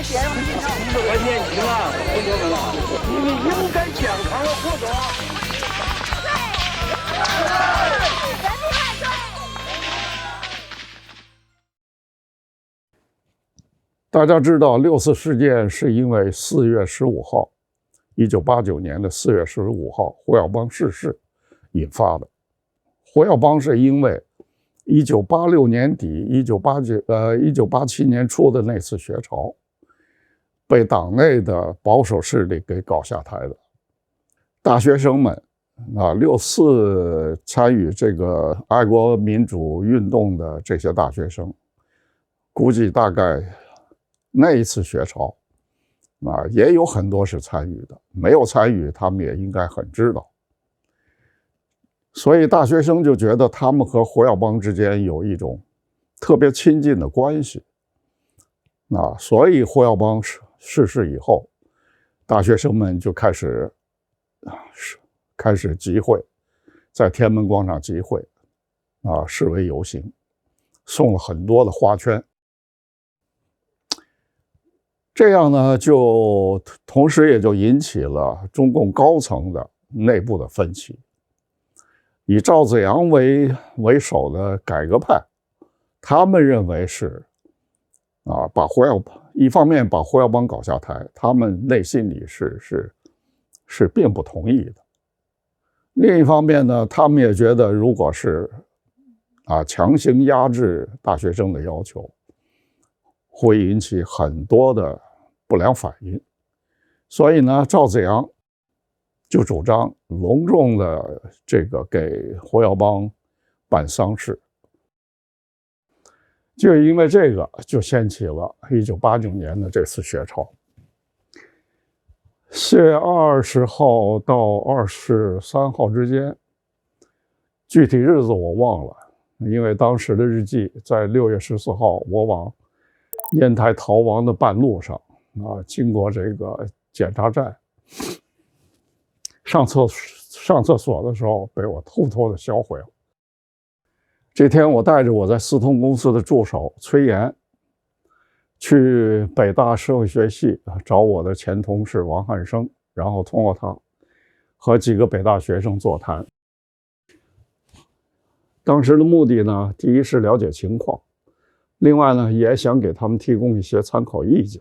点上一上，10块钱一了，同学们了，你们应该健康的活着。大家知道6·4事件是因为4月15号，1989年的4月15号，胡耀邦逝世引发的。胡耀邦是因为1986年底、1987年初的那次学潮，被党内的保守势力给搞下台的。大学生们6·4参与这个爱国民主运动的这些大学生，估计大概那一次学潮也有很多是参与的，没有参与他们也应该很知道。所以大学生就觉得他们和胡耀邦之间有一种特别亲近的关系。所以胡耀邦逝世以后，大学生们就开始集会，在天安门广场集会示威游行，送了很多的花圈。这样呢，就同时也就引起了中共高层的内部的分歧。以赵紫阳为首的改革派，他们认为是一方面把胡耀邦搞下台，他们内心里是并不同意的。另一方面呢，他们也觉得如果是强行压制大学生的要求，会引起很多的不良反应。所以呢，赵紫阳就主张隆重的给胡耀邦办丧事。就因为这个，就掀起了1989年的这次学潮。4月20号到23号之间，具体日子我忘了，因为当时的日记在6月14号，我往烟台逃亡的半路上经过这个检查站，上厕所的时候被我偷偷的销毁了。这天我带着我在四通公司的助手崔岩去北大社会学系找我的前同事王汉生，然后通过他和几个北大学生座谈。当时的目的呢，第一是了解情况，另外呢也想给他们提供一些参考意见。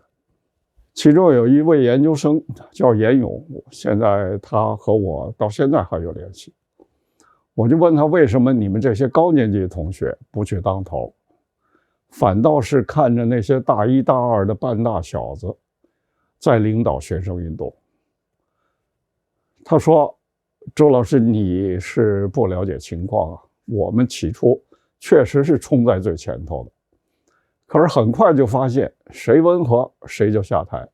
其中有一位研究生叫严勇，现在他和我到现在还有联系。我就问他，为什么你们这些高年级的同学不去当头，反倒是看着那些大1、大2的半大小子在领导学生运动？他说，周老师，你是不了解情况我们起初确实是冲在最前头的，可是很快就发现谁温和谁就下台。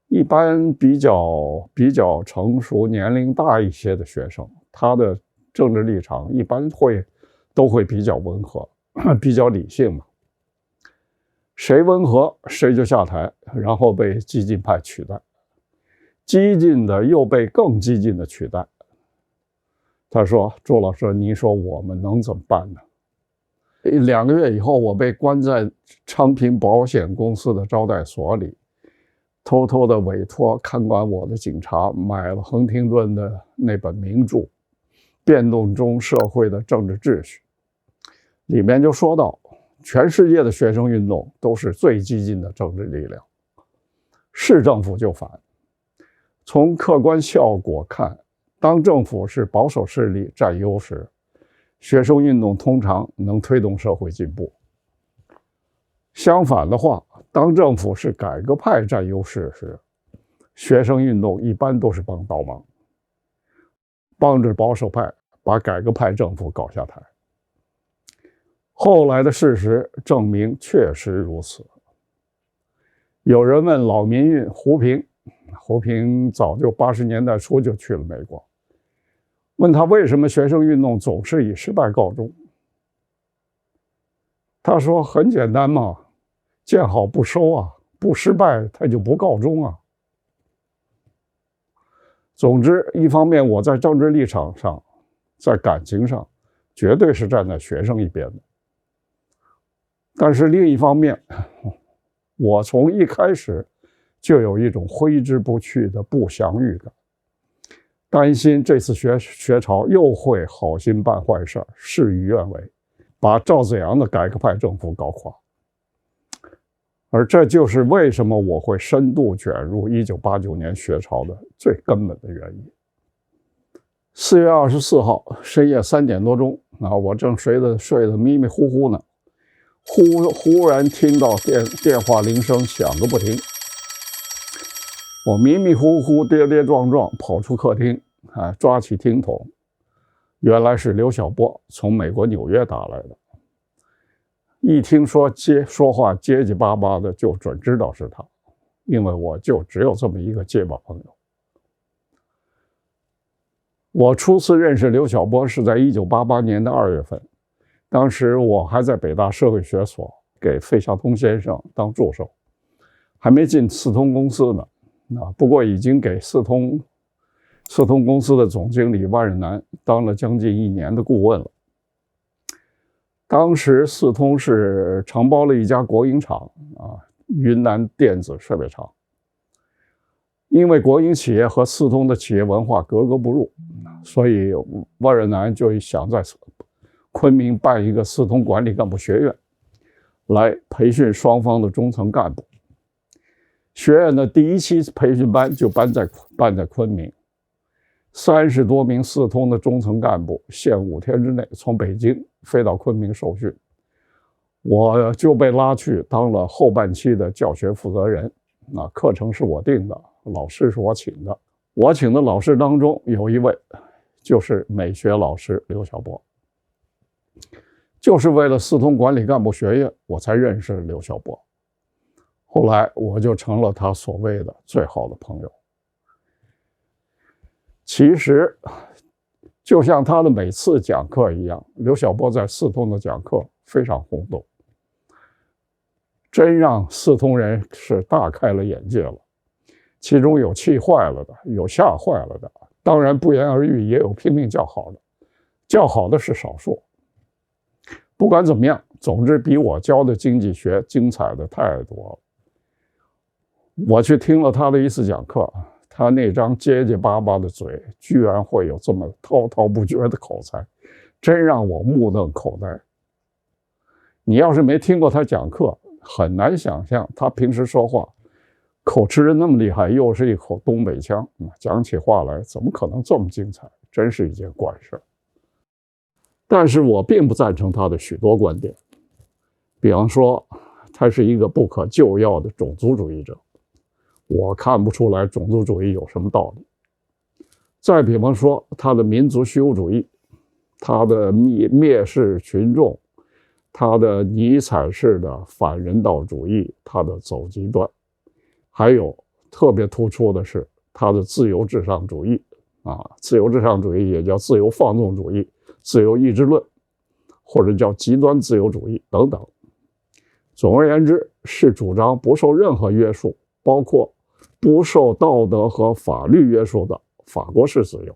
一般比较成熟、年龄大一些的学生，他的政治立场一般都会比较温和，比较理性嘛。谁温和谁就下台，然后被激进派取代，激进的又被更激进的取代。他说，周老师，您说我们能怎么办呢？2个月以后，我被关在昌平保险公司的招待所里，偷偷的委托看管我的警察买了亨廷顿的那本名著《变动中社会的政治秩序》，里面就说到，全世界的学生运动都是最激进的政治力量，是政府就反。从客观效果看，当政府是保守势力占优时，学生运动通常能推动社会进步。相反的话，当政府是改革派占优势时，学生运动一般都是帮倒忙，帮着保守派把改革派政府搞下台。后来的事实证明确实如此。有人问老民运胡平早就80年代初就去了美国，问他为什么学生运动总是以失败告终。他说，很简单嘛，见好不收不失败他就不告终总之，一方面我在政治立场上，在感情上绝对是站在学生一边的，但是另一方面，我从一开始就有一种挥之不去的不祥预感，担心这次学潮又会好心办坏事，事与愿违，把赵紫阳的改革派政府搞垮。而这就是为什么我会深度卷入1989年学潮的最根本的原因。4月24号深夜3点多钟，我正睡得迷迷糊糊呢，忽然听到电话铃声响个不停。我迷迷糊糊、跌跌撞撞跑出客厅，抓起听筒，原来是刘晓波从美国纽约打来的。一听说话结结巴巴的，就准知道是他，因为我就只有这么一个结巴朋友。我初次认识刘晓波是在1988年的2月份，当时我还在北大社会学所给费孝通先生当助手，还没进四通公司呢。不过已经给四通公司的总经理万日南当了将近1年的顾问了。当时四通是承包了一家国营厂云南电子设备厂。因为国营企业和四通的企业文化格格不入，所以万日南就想在昆明办一个四通管理干部学院，来培训双方的中层干部。学院的第1期培训班就办在昆明，30多名四通的中层干部限5天之内从北京飞到昆明受训，我就被拉去当了后半期的教学负责人。课程是我定的，老师是我请的。我请的老师当中有一位就是美学老师刘晓波。就是为了四通管理干部学院，我才认识刘晓波。后来我就成了他所谓的最好的朋友。其实就像他的每次讲课一样，刘晓波在四通的讲课非常轰动，真让四通人是大开了眼界了。其中有气坏了的，有吓坏了的，当然不言而喻，也有拼命叫好的，叫好的是少数。不管怎么样，总之比我教的经济学精彩的太多了。我去听了他的一次讲课，他那张结结巴巴的嘴居然会有这么滔滔不绝的口才，真让我目瞪口呆。你要是没听过他讲课，很难想象他平时说话口吃的那么厉害，又是一口东北腔，讲起话来怎么可能这么精彩，真是一件怪事。但是我并不赞成他的许多观点，比方说他是一个不可救药的种族主义者，我看不出来种族主义有什么道理。再比方说他的民族虚无主义，他的蔑视群众，他的尼采式的反人道主义，他的走极端，还有特别突出的是他的自由至上主义自由至上主义也叫自由放纵主义、自由意志论，或者叫极端自由主义等等。总而言之，是主张不受任何约束，包括不受道德和法律约束的法国式自由，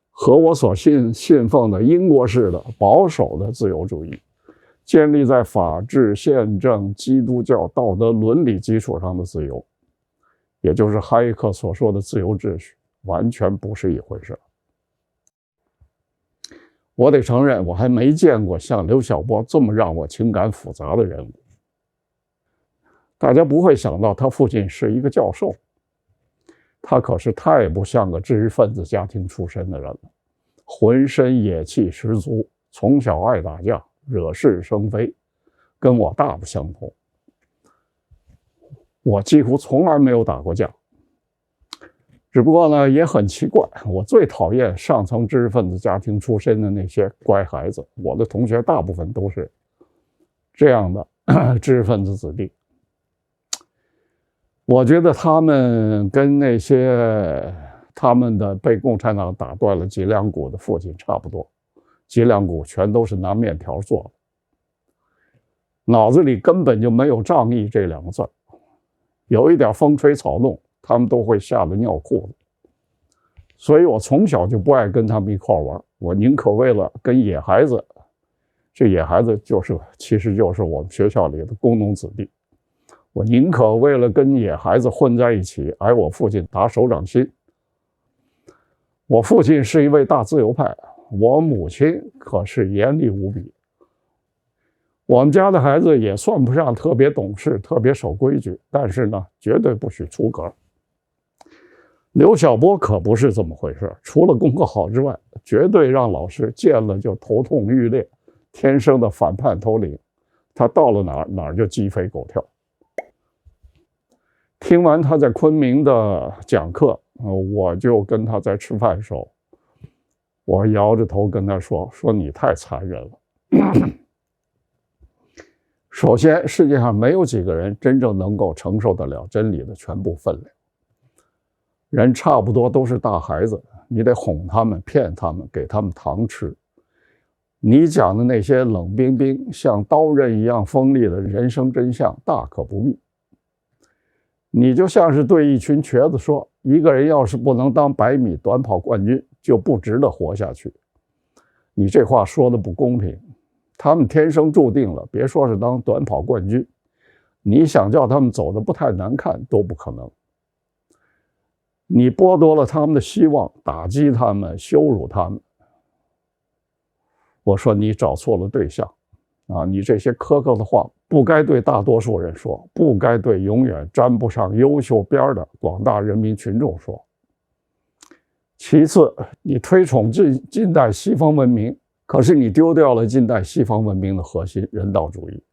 和我所信奉的英国式的保守的自由主义，建立在法治、宪政、基督教道德伦理基础上的自由，也就是哈耶克所说的自由秩序，完全不是一回事。我得承认，我还没见过像刘晓波这么让我情感复杂的人物。大家不会想到他父亲是一个教授，他可是太不像个知识分子家庭出身的人了，浑身野气十足，从小爱打架，惹是生非，跟我大不相同。我几乎从来没有打过架，只不过呢，也很奇怪，我最讨厌上层知识分子家庭出身的那些乖孩子。我的同学大部分都是这样的知识分子子弟。我觉得他们跟那些他们的被共产党打断了脊梁骨的父亲差不多，脊梁骨全都是拿面条做的，脑子里根本就没有仗义这2个字，有一点风吹草动他们都会吓得尿裤子。所以我从小就不爱跟他们一块玩，我宁可为了跟野孩子，这野孩子其实就是我们学校里的工农子弟，我宁可为了跟野孩子混在一起，挨我父亲打手掌心。我父亲是一位大自由派，我母亲可是严厉无比。我们家的孩子也算不上特别懂事、特别守规矩，但是呢，绝对不许出格。刘晓波可不是这么回事，除了功课好之外，绝对让老师见了就头痛欲裂，天生的反叛头领。他到了哪儿就鸡飞狗跳。听完他在昆明的讲课，我就跟他在吃饭的时候，我摇着头跟他说你太残忍了。首先，世界上没有几个人真正能够承受得了真理的全部分量。人差不多都是大孩子，你得哄他们、骗他们，给他们糖吃。你讲的那些冷冰冰、像刀刃一样锋利的人生真相，大可不必。你就像是对一群瘸子说，一个人要是不能当100米短跑冠军，就不值得活下去。你这话说的不公平，他们天生注定了，别说是当短跑冠军，你想叫他们走得不太难看都不可能。你剥夺了他们的希望，打击他们，羞辱他们。我说你找错了对象啊！你这些苛刻的话不该对大多数人说，不该对永远沾不上优秀边的广大人民群众说。其次，你推崇近代西方文明，可是你丢掉了近代西方文明的核心——人道主义。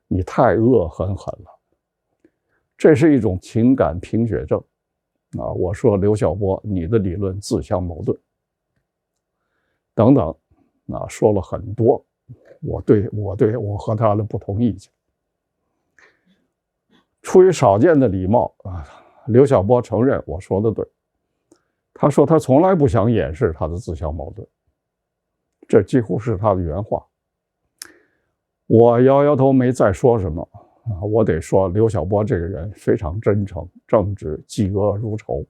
你太恶狠狠了，这是一种情感贫血症啊！我说刘晓波，你的理论自相矛盾，等等。说了很多我和他的不同意见。出于少见的礼貌刘晓波承认我说的对。他说他从来不想掩饰他的自相矛盾，这几乎是他的原话。我摇摇头没再说什么我得说刘晓波这个人非常真诚、正直、嫉恶如仇，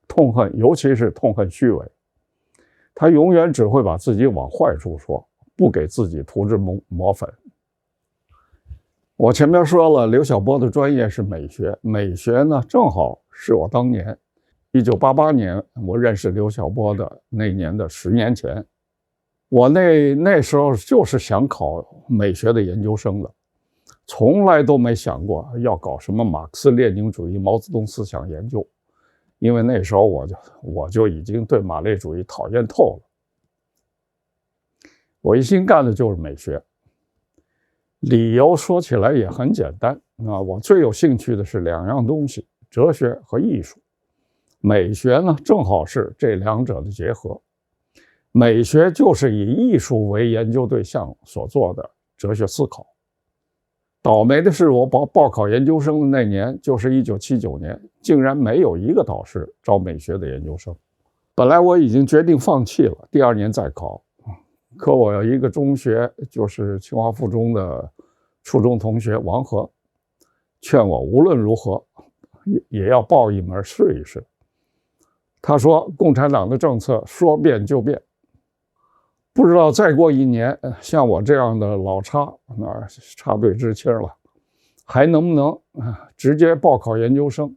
痛恨，尤其是痛恨虚伪。他永远只会把自己往坏处说，不给自己涂脂抹粉。我前面说了，刘晓波的专业是美学，美学呢正好是我当年1988年我认识刘晓波的那年的10年前。我那时候就是想考美学的研究生的，从来都没想过要搞什么马克思列宁主义、毛泽东思想研究。因为那时候我就已经对马列主义讨厌透了，我一心干的就是美学。理由说起来也很简单我最有兴趣的是2样东西：哲学和艺术。美学呢，正好是这2者的结合。美学就是以艺术为研究对象所做的哲学思考。倒霉的是，我报考研究生的那年，就是1979年，竟然没有一个导师招美学的研究生。本来我已经决定放弃了，第2年再考。可我有一个中学，就是清华附中的初中同学王和，劝我无论如何也要报一门试一试。他说，共产党的政策说变就变。不知道再过1年，像我这样的老插队知青了，还能不能直接报考研究生？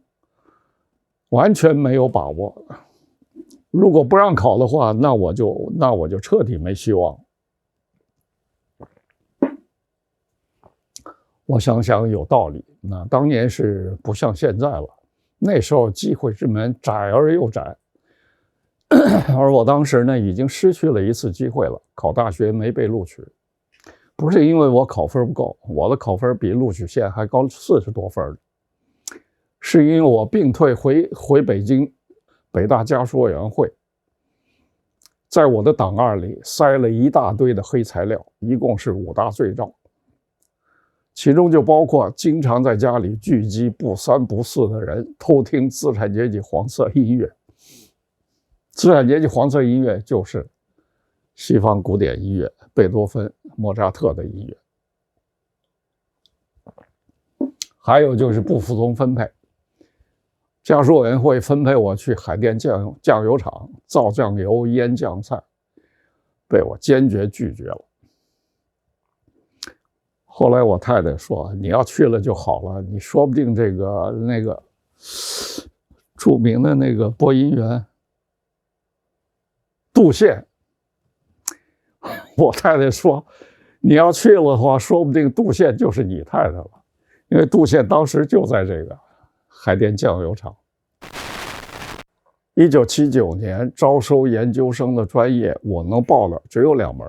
完全没有把握。如果不让考的话，那我就彻底没希望。我想想有道理，当年是不像现在了，那时候机会之门窄而又窄。而我当时呢，已经失去了1次机会了，考大学没被录取。不是因为我考分不够，我的考分比录取线还高40多分，是因为我并退回北京北大家书委员会，在我的档案里塞了一大堆的黑材料，一共是5大罪状，其中就包括经常在家里聚集不3不4的人偷听资产阶级黄色音乐。资产阶级黄色音乐就是西方古典音乐，贝多芬、莫扎特的音乐。还有就是不服从分配，家书委员会分配我去海淀酱油厂造酱油、腌酱菜，被我坚决拒绝了。后来我太太说：“你要去了就好了，你说不定那个著名的那个播音员杜宪。”我太太说：“你要去了的话，说不定杜宪就是你太太了，因为杜宪当时就在这个海淀酱油厂。”1979年招收研究生的专业，我能报的只有2门，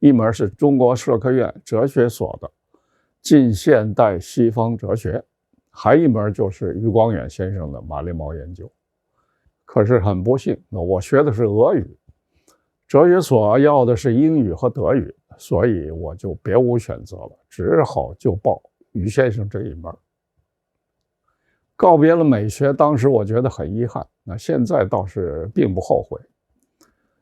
一门是中国社科院哲学所的近现代西方哲学，还一门就是余光远先生的马列毛研究。可是很不幸，我学的是俄语，哲学所要的是英语和德语，所以我就别无选择了，只好就报余先生这一门。告别了美学，当时我觉得很遗憾，那现在倒是并不后悔，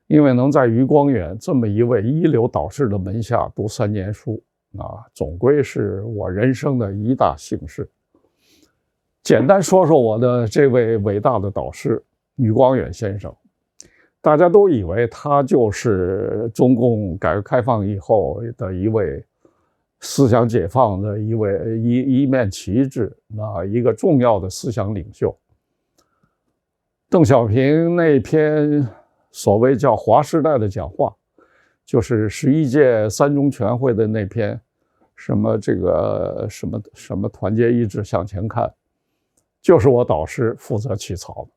因为能在余光远这么一位一流导师的门下读3年书，总归是我人生的一大幸事。简单说说我的这位伟大的导师余光远先生，大家都以为他就是中共改革开放以后的一位思想解放的一面旗帜，一个重要的思想领袖。邓小平那篇所谓叫华时代的讲话，就是11届3中全会的那篇什么团结一致向前看，就是我导师负责起草的。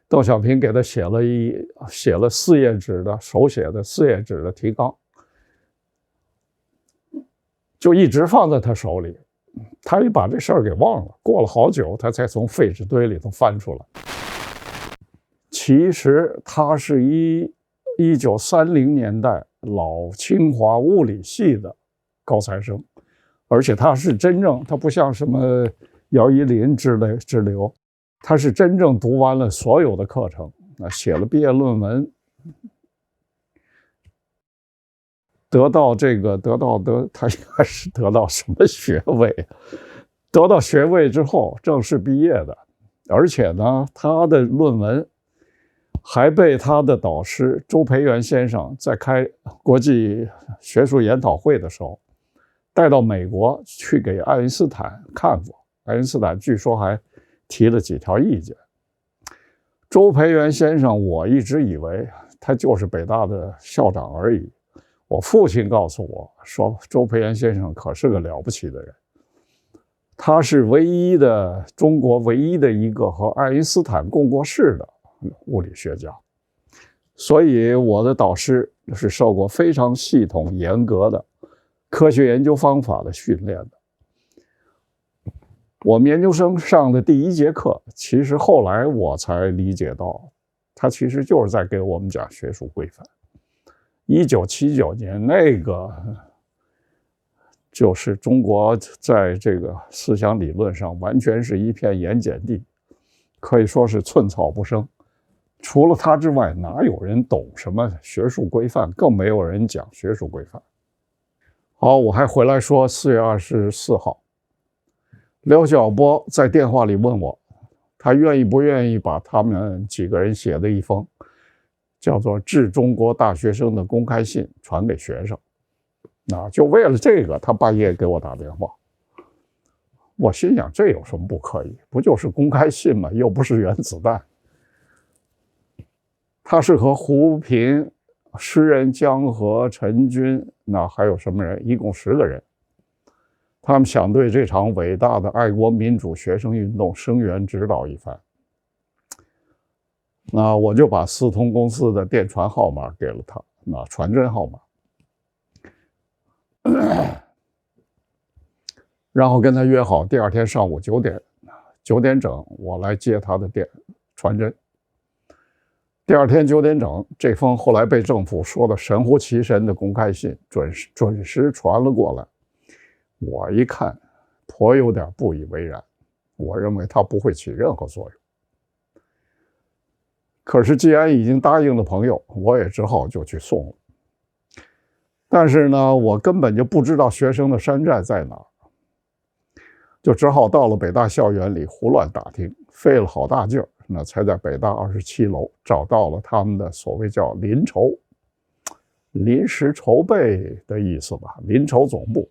邓小平给他写了4页纸的手写的4页纸的提纲，就一直放在他手里，他也把这事儿给忘了，过了好久他才从废纸堆里头翻出来。其实他是1930年代老清华物理系的高材生，而且他是真正，他不像什么姚依林之流，他是真正读完了所有的课程，写了毕业论文，他应该是得到什么学位？得到学位之后正式毕业的，而且呢，他的论文还被他的导师周培源先生在开国际学术研讨会的时候带到美国去给爱因斯坦看过，爱因斯坦据说还提了几条意见。周培源先生，我一直以为他就是北大的校长而已。我父亲告诉我说，周培源先生可是个了不起的人，他是中国唯一的一个和爱因斯坦共过事的物理学家，所以我的导师是受过非常系统严格的科学研究方法的训练的。我们研究生上的第1节课，其实后来我才理解到，他其实就是在给我们讲学术规范。1979年那个就是中国在这个思想理论上完全是一片盐碱地，可以说是寸草不生。除了他之外，哪有人懂什么学术规范，更没有人讲学术规范。好，我还回来说4月24号，刘晓波在电话里问我，他愿不愿意把他们几个人写的一封叫做《致中国大学生的公开信》传给学生。就为了这个，他半夜给我打电话。我心想，这有什么不可以？不就是公开信吗？又不是原子弹。他是和胡平、诗人江河、陈军，还有什么人，一共10个人，他们想对这场伟大的爱国民主学生运动声援指导一番。我就把四通公司的电传号码给了他，传真号码，然后跟他约好第2天上午9点整我来接他的传真。第2天9点整，这封后来被政府说的神乎其神的公开信准时传了过来。我一看，颇有点不以为然，我认为它不会起任何作用。可是既然已经答应了朋友，我也只好就去送了。但是呢，我根本就不知道学生的山寨在哪，就只好到了北大校园里胡乱打听，费了好大劲儿，才在北大27楼找到了他们的所谓叫临时筹备的意思吧，临筹总部。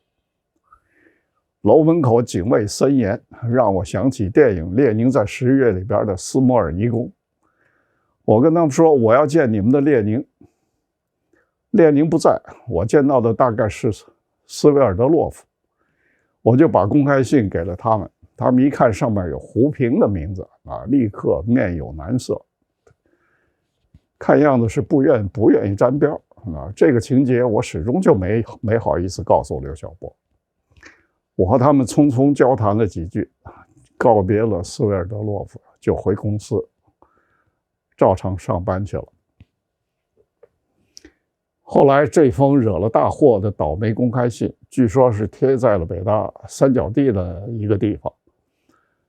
楼门口警卫森严，让我想起电影《列宁在11月》里边的斯摩尔尼宫。我跟他们说我要见你们的列宁，列宁不在，我见到的大概是斯维尔德洛夫。我就把公开信给了他们，他们一看上面有胡平的名字啊，立刻面有难色，看样子是不愿意沾边啊。这个情节我始终就没好意思告诉刘晓波。我和他们匆匆交谈了几句，告别了斯维尔德洛夫，就回公司照常上班去了。后来这封惹了大祸的倒霉公开信，据说是贴在了北大三角地的一个地方，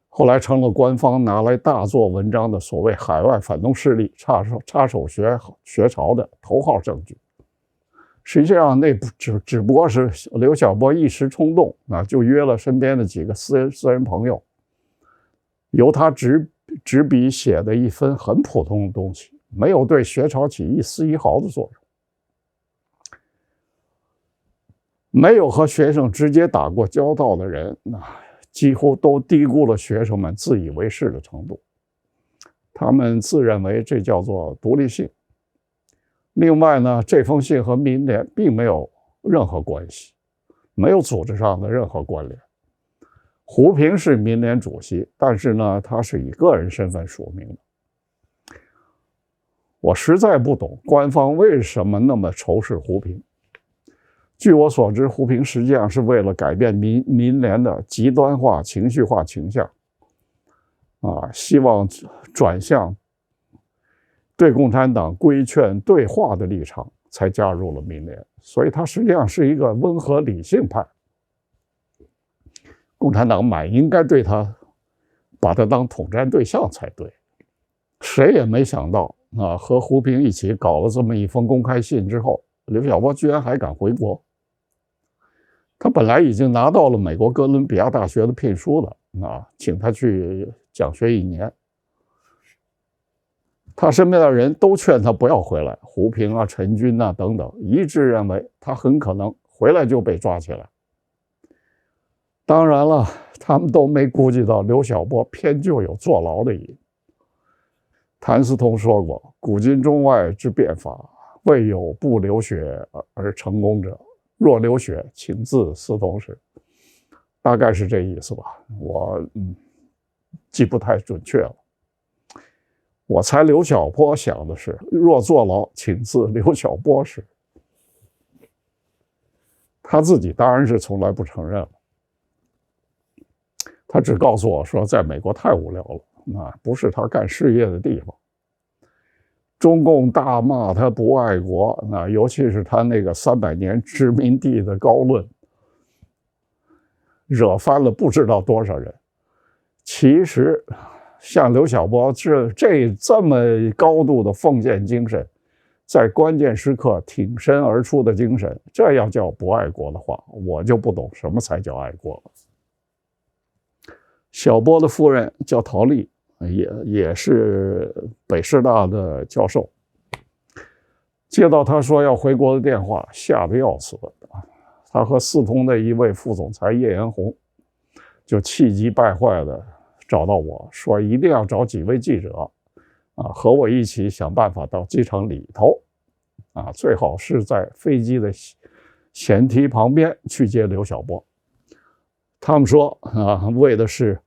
后来成了官方拿来大做文章的所谓海外反动势力插手学潮的头号证据。实际上那只不过是刘晓波一时冲动，就约了身边的几个私人朋友，由他执笔写的一份很普通的东西，没有对学潮起一丝一毫的作用。没有和学生直接打过交道的人，几乎都低估了学生们自以为是的程度。他们自认为这叫做独立性。另外呢，这封信和民联并没有任何关系，没有组织上的任何关联。胡平是民联主席，但是呢，他是以个人身份署名的。我实在不懂官方为什么那么仇视胡平。据我所知，胡平实际上是为了改变民联的极端化、情绪化倾向，希望转向对共产党规劝对话的立场，才加入了民联。所以他实际上是一个温和理性派。共产党满应该把他当统战对象才对。谁也没想到和胡平一起搞了这么一封公开信之后，刘晓波居然还敢回国。他本来已经拿到了美国哥伦比亚大学的聘书了，请他去讲学1年。他身边的人都劝他不要回来，胡平陈军等等，一致认为他很可能回来就被抓起来。当然了，他们都没估计到刘晓波偏就有坐牢的瘾。谭嗣同说过：“古今中外之变法，未有不流血而成功者。若流血，请自嗣同时。”大概是这意思吧，我记不太准确了。我猜刘晓波想的是：若坐牢，请自刘晓波时。他自己当然是从来不承认了，他只告诉我说，在美国太无聊了，不是他干事业的地方。中共大骂他不爱国，尤其是他那个300年殖民地的高论，惹翻了不知道多少人。其实像刘晓波这么高度的奉献精神，在关键时刻挺身而出的精神，这要叫不爱国的话，我就不懂什么才叫爱国了。小波的夫人叫陶丽，也是北师大的教授。接到他说要回国的电话，吓得要死了。他和嗣同的一位副总裁叶延红就气急败坏的找到我说，一定要找几位记者和我一起想办法到机场里头最好是在飞机的舷梯旁边去接刘晓波。他们说为的是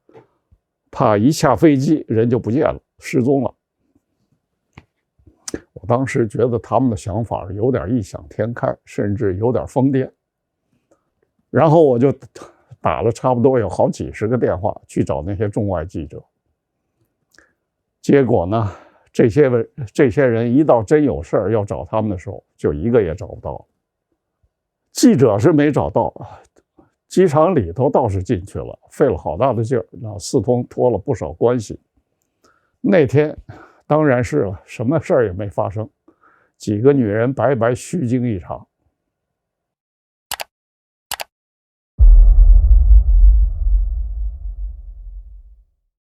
怕一下飞机人就不见了，失踪了。我当时觉得他们的想法有点异想天开，甚至有点疯癫。然后我就打了差不多有好几十个电话去找那些中外记者。结果呢，这些人一到真有事要找他们的时候，就一个也找不到。记者是没找到，机场里头倒是进去了，费了好大的劲儿，嗣同托了不少关系。那天当然是什么事儿也没发生，几个女人白白虚惊一场。